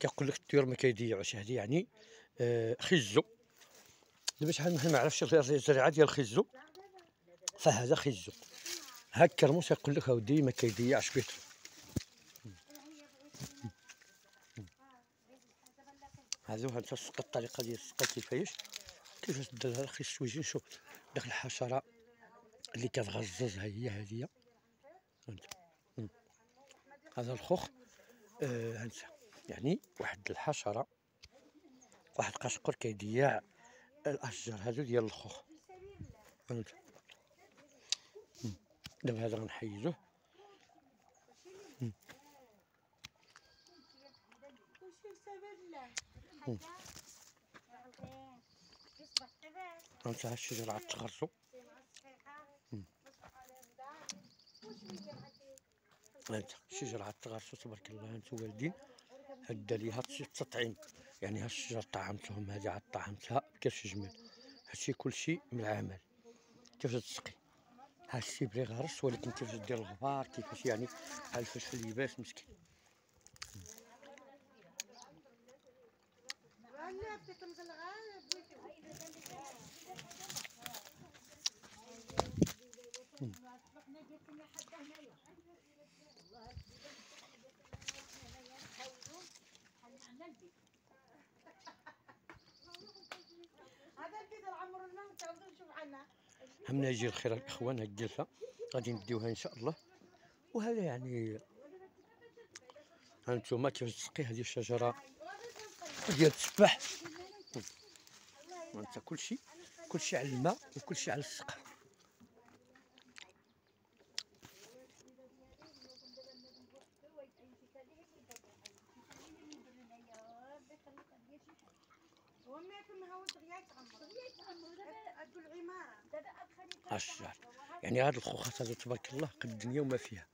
كيقول لك الطيور ما كيضيعوش. هذه يعني خزو. دابا شحال ما عرفتش الزريعه ديال الخزو، فهذا خزو. ها الكرموس يقول لك اودي ما كيضيعش بيتو. هذو هانت السقا، الطريقه ديال السقا كيفاش دير الخيش ويجي. شوف داك الحشره اللي كتغزز، ها هي هذه. هذا الخوخ هانت يعني واحد الحشره، واحد قشقر كيضيع الاشجار هذو ديال الخوخ. فهمت. دابا هذا غنحيدوه. هانت ها الشجره عاد تغرسو. هانت الشجره عاد تغرسو تبارك الله. هانتو والدين هدا ليها التطعيم، يعني ها الشجر طعمتهم، هذه عاد طعمتها بكاش جمال. هادشي كلشي من العمل. كيفاش تسقي، ها السيبري غرس، ولكن كيفاش دير الغبار، كيفاش يعني ها الفلفل يباس مسكين. همنا يجي الخير الاخوان. هاد الجلسه غادي نديوها ان شاء الله. وهذا يعني هانتوما كيفاش تسقي هذه الشجره ديال التفاح. انت كلشي على الماء وكلشي على السقا. الشجر يعني هاد الخوخات هذو تبارك الله قد الدنيا وما فيها.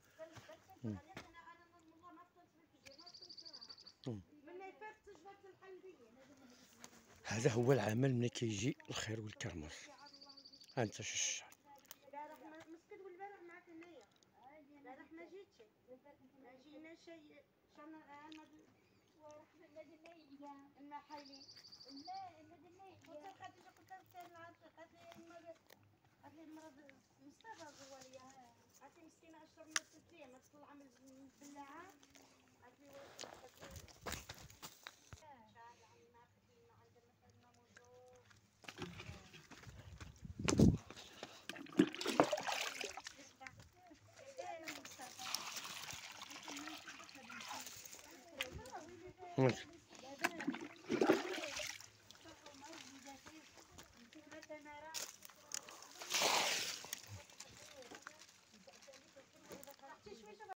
هذا هو العمل ملي كيجي الخير والكرموس. ها انت شوف الشجر. ماشي.